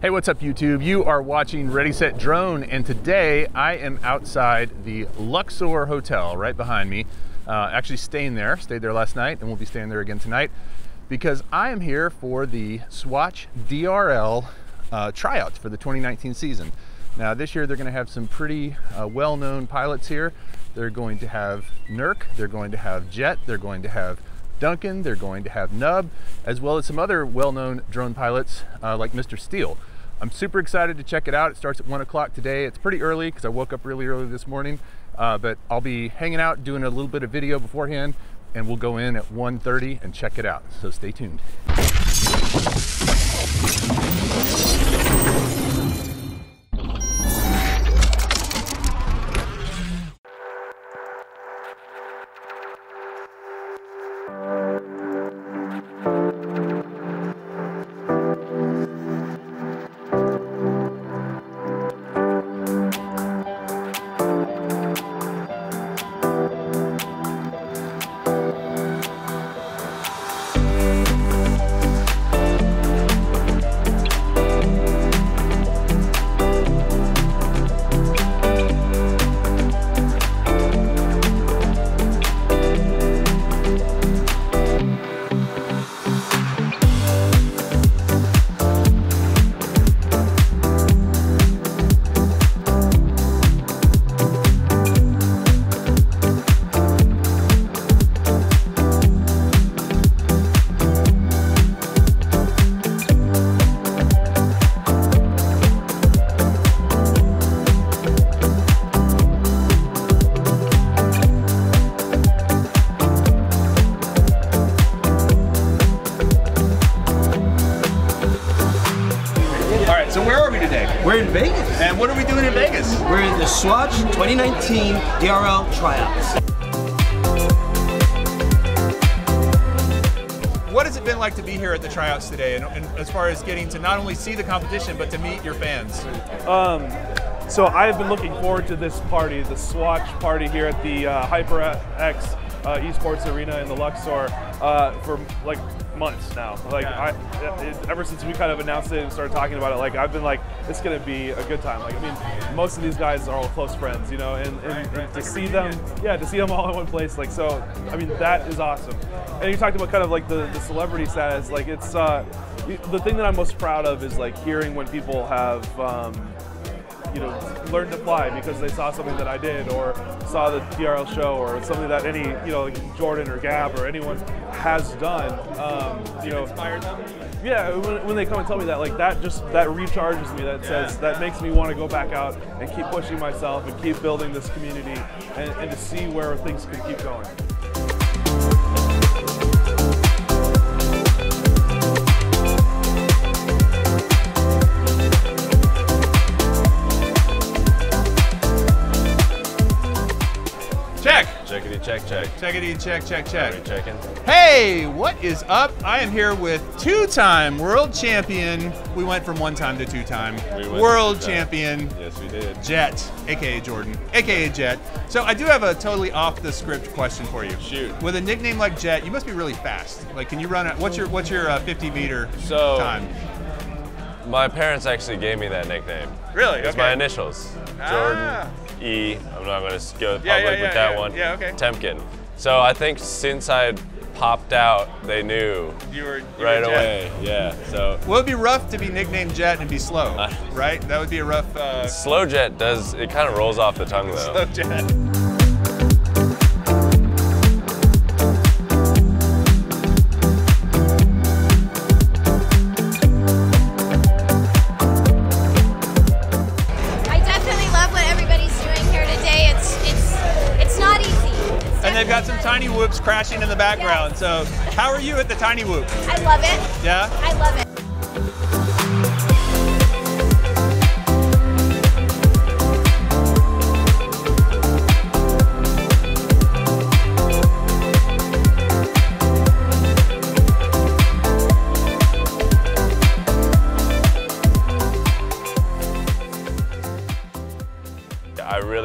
Hey, what's up YouTube? You are watching Ready Set Drone, and today I am outside the Luxor Hotel right behind me. Actually stayed there last night, and we'll be staying there again tonight because I am here for the Swatch DRL Tryouts for the 2019 season. Now this year they're going to have some pretty well-known pilots here. They're going to have Nurk, they're going to have Jet, they're going to have Duncan, they're going to have Nub, as well as some other well-known drone pilots like Mr. Steele. I'm super excited to check it out. It starts at 1 o'clock today. It's pretty early because I woke up really early this morning, but I'll be hanging out, doing a little bit of video beforehand, and we'll go in at 1:30 and check it out. So stay tuned. So where are we today? We're in Vegas. And what are we doing in Vegas? We're in the Swatch 2019 DRL Tryouts. What has it been like to be here at the tryouts today, and as far as getting to not only see the competition, but to meet your fans? So I've been looking forward to this party, the Swatch party here at the HyperX Esports Arena in the Luxor for like months now. Like ever since we kind of announced it and started talking about it, like I've been like, it's gonna be a good time. Like I mean, most of these guys are all close friends, you know, and to see them, to see them all in one place, like so. I mean, that is awesome. And you talked about kind of like the celebrity status. Like it's the thing that I'm most proud of is like hearing when people have you know, learned to fly because they saw something that I did or saw the DRL show or something that any, you know, like Jordan or Gab or anyone has done. You know, inspired them? Yeah, when they come and tell me that, like that recharges me, that says, that makes me want to go back out and keep pushing myself and keep building this community and to see where things can keep going. Check. Checkity check check. Checkity check check check. Are we checking? Hey, what is up? I am here with two-time world champion. We went from one-time to two-time world champion. Yes, we did. Jet, aka Jordan, aka Jet. So I do have a totally off-the-script question for you. Shoot. With a nickname like Jet, you must be really fast. Like, can you run it? What's your 50-meter time? My parents actually gave me that nickname. Really? It's my initials. Jordan E. I'm not going to go public with that one. Yeah, okay. Temkin. So I think since I popped out, they knew you were right Jet. away. Yeah. So. Well, it'd be rough to be nicknamed Jet and be slow, right? That would be a rough. Slow Jet does. It kind of rolls off the tongue though. Slow Jet. They've got some tiny whoops crashing in the background. Yes. So how are you at the tiny whoop? I love it. Yeah? I love it.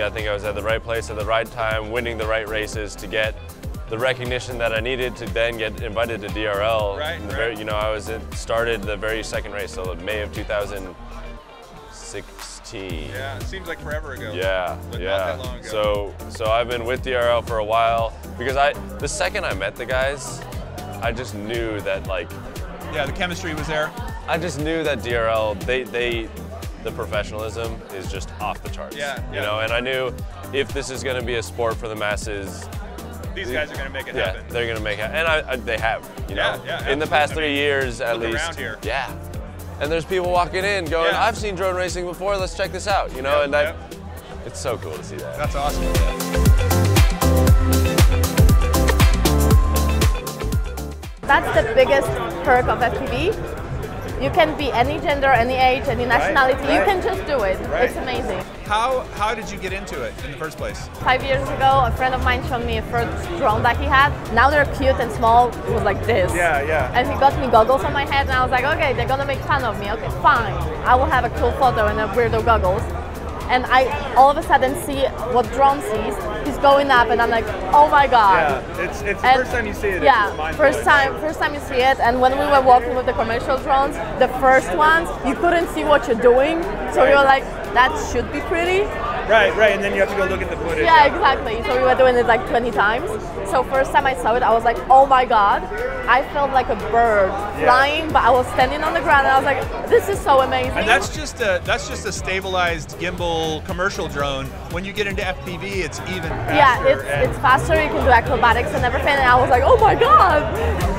I think I was at the right place at the right time, winning the right races to get the recognition that I needed to then get invited to DRL. Right. You know, I started the very second race, so May of 2016. Yeah, it seems like forever ago. Yeah, but yeah. Not that long ago. So I've been with DRL for a while because the second I met the guys, I just knew that like. Yeah, the chemistry was there. I just knew that DRL, the professionalism is just off the charts. Yeah, You know, and I knew if this is going to be a sport for the masses, these guys are going to make it happen. They're going to make it, and they have. You know, yeah, in the past 3 years at least. Around here. Yeah, and there's people walking in going, "I've seen drone racing before. Let's check this out." You know, it's so cool to see that. That's awesome. That's the biggest perk of FPV. You can be any gender, any age, any nationality. You can just do it. It's amazing. How did you get into it in the first place? 5 years ago, a friend of mine showed me a first drone that he had. Now they're cute and small. It was like this. Yeah. And he got me goggles on my head, and I was like, okay, they're gonna make fun of me. Okay, fine. I will have a cool photo and a weirdo goggles. And I all of a sudden see what drone sees. He's going up, and I'm like, oh my god. Yeah, it's the first time you see it. Yeah, it's just first time you see it. And when we were walking with the commercial drones, the first ones, you couldn't see what you're doing, so you were like, that should be pretty. Right, and then you have to go look at the footage. Yeah, exactly. So we were doing it like 20 times. So first time I saw it, I was like, oh my god. I felt like a bird flying, but I was standing on the ground, and I was like, this is so amazing. And that's just a stabilized gimbal commercial drone. When you get into FPV, it's even faster. Yeah, it's faster. You can do acrobatics and everything. And I was like, oh my god.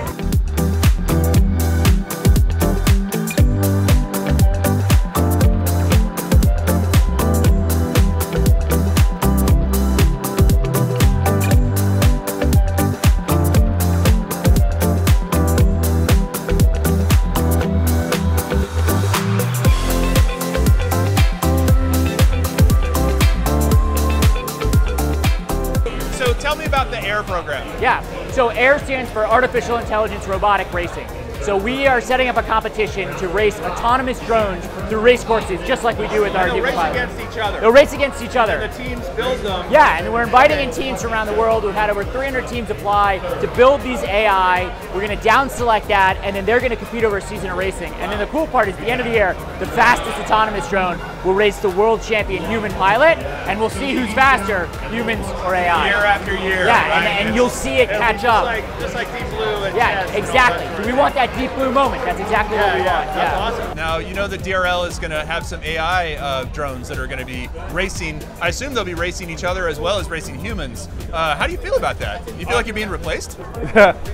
Tell me about the AIR program. Yeah, so AIR stands for Artificial Intelligence Robotic Racing. So we are setting up a competition to race autonomous drones through race courses, just like we do with our They'll race pilot. against each other. They'll race against each other. And the teams build them. Yeah, and we're inviting in teams from around the world. We've had over 300 teams apply to build these AI. We're going to down select that, and then they're going to compete over a season of racing. And then the cool part is, at the end of the year, the fastest autonomous drone will race the world champion human pilot, and we'll see who's faster, humans or AI. Year after year. Yeah, right? and you'll see it catch up. Just like Deep Blue and Yeah, chess exactly. and all that. We want that deep blue moment. That's exactly what we want. That's awesome. Now, you know the DRL is going to have some AI drones that are going to be racing. I assume they'll be racing each other as well as racing humans. How do you feel about that? You feel like you're being replaced?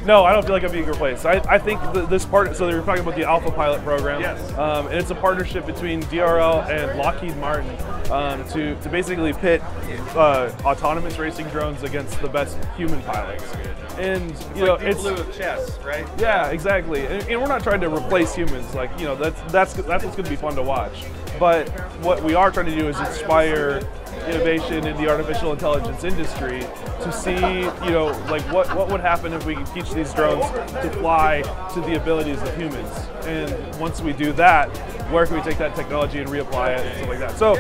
No, I don't feel like I'm being replaced. I think this part, so they were talking about the Alpha Pilot program. Yes. And it's a partnership between DRL and Lockheed Martin to basically pit autonomous racing drones against the best human pilots. And you know, it's Deep Blue of chess, right? Yeah, exactly. And we're not trying to replace humans. Like, you know, that's what's going to be fun to watch. But what we are trying to do is inspire innovation in the artificial intelligence industry to see, you know, like what would happen if we can teach these drones to fly to the abilities of humans. And once we do that, where can we take that technology and reapply it and stuff like that. So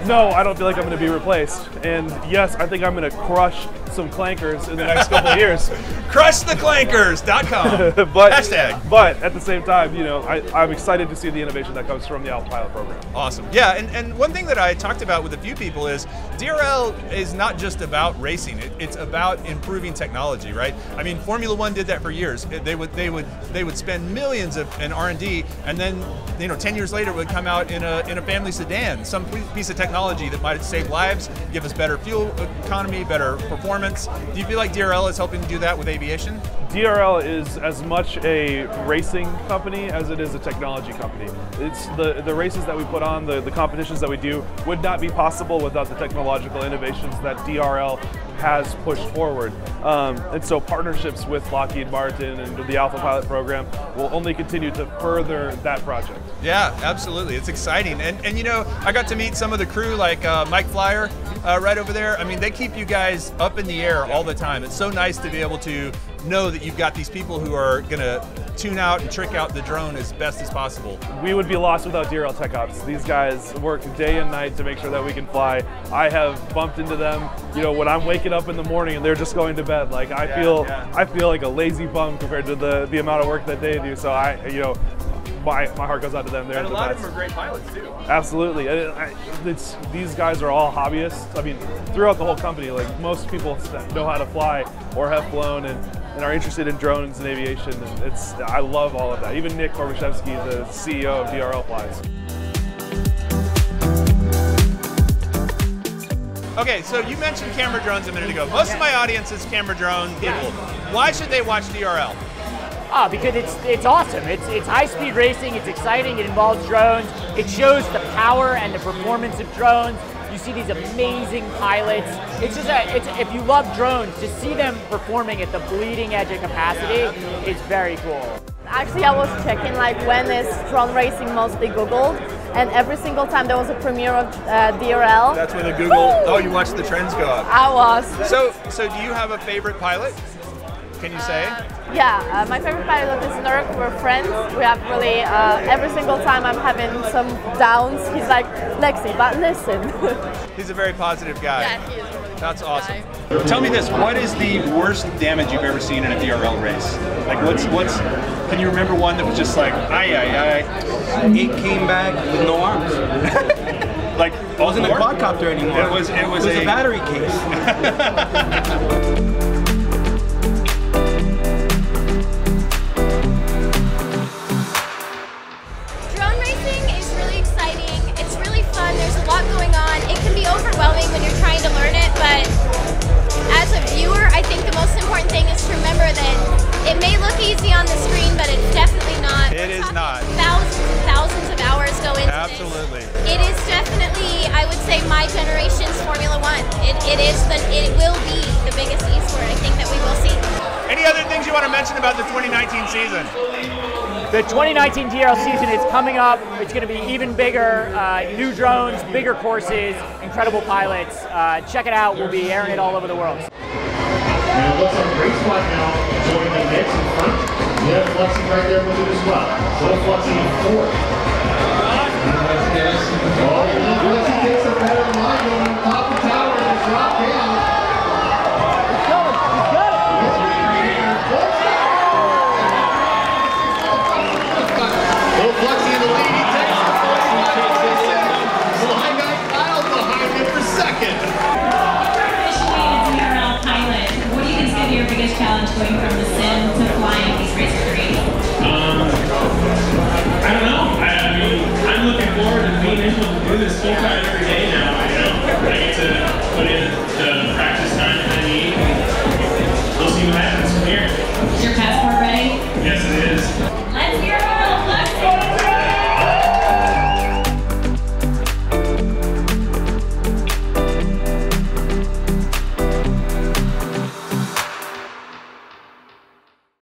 no, I don't feel like I'm going to be replaced. And yes, I think I'm going to crush some clankers in the next couple of years. CrushTheClankers.com. Hashtag. But at the same time, you know, I'm excited to see the innovation that comes from the Alpha Pilot program. Awesome. Yeah, and one thing that I talked about with a few people is DRL is not just about racing. It's about improving technology, right? I mean, Formula One did that for years. They would spend millions in R&D, and then 10 years later it would come out in a family sedan, some piece of technology that might save lives, give us better fuel economy, better performance. Do you feel like DRL is helping to do that with aviation? DRL is as much a racing company as it is a technology company. It's the races that we put on, the competitions that we do would not be possible without the technological innovations that DRL has pushed forward. And so partnerships with Lockheed Martin and the Alpha Pilot program will only continue to further that project. Yeah, absolutely. It's exciting. And you know, I got to meet some of the crew like Mike Flyer right over there. I mean, they keep you guys up in the air all the time. It's so nice to be able to know that you've got these people who are going to tune out and trick out the drone as best as possible. We would be lost without DRL Tech Ops. These guys work day and night to make sure that we can fly. I have bumped into them, you know, when I'm waking up in the morning and they're just going to bed. Like I feel like a lazy bum compared to the amount of work that they do. So my heart goes out to them. They're And a the lot best. of them are great pilots too. Absolutely. These guys are all hobbyists. I mean, throughout the whole company, like most people know how to fly or have flown and are interested in drones and aviation. And I love all of that. Even Nick Horbaczewski, the CEO of DRL, flies. Okay, so you mentioned camera drones a minute ago. Most of my audience is camera drone people. Why should they watch DRL? Oh, because it's awesome. It's high-speed racing. It's exciting. It involves drones. It shows the power and the performance of drones. You see these amazing pilots. It's just if you love drones, to see them performing at the bleeding edge of capacity is very cool. Actually, I was checking like when is drone racing mostly Googled, and every single time there was a premiere of DRL. That's when the Google. Oh, you watched the trends go up. I was. So do you have a favorite pilot? Can you say? Yeah, my favorite pilot is Nurk. We're friends. We have really, every single time I'm having some downs, he's like, Lexi, but listen. He's a very positive guy. Yeah, he is a really good That's awesome. guy. Tell me this, what is the worst damage you've ever seen in a DRL race? Like can you remember one that was just like, aye. It came back with no arms. Like, It wasn't a quadcopter anymore. It was a battery case. Overwhelming when you're trying to learn it, but as a viewer, I think the most important thing is to remember that it may look easy on the screen, but it's definitely not. It is not. Thousands of hours go into Absolutely. this. It is definitely, I would say, my generation's Formula One. It will be the biggest esport I think that we will see. Any other things you want to mention about the 2019 season? The 2019 DRL season is coming up. It's going to be even bigger, new drones, bigger courses, incredible pilots. Check it out. We'll be airing it all over the world. And it looks like a great spot now, joining the mix in front. We have Flexi right there with it as well. So Flexi in fourth. Oh, Flexi takes a better line going on top of the tower and drop down. Flexi in the lead, he takes the 45.6. Slide guy Kyle behind him for second. Officially a DRL pilot, what do you think is going to be your biggest challenge going from the sim to flying these races for you? I don't know. I mean, I'm looking forward to being able to do this full-time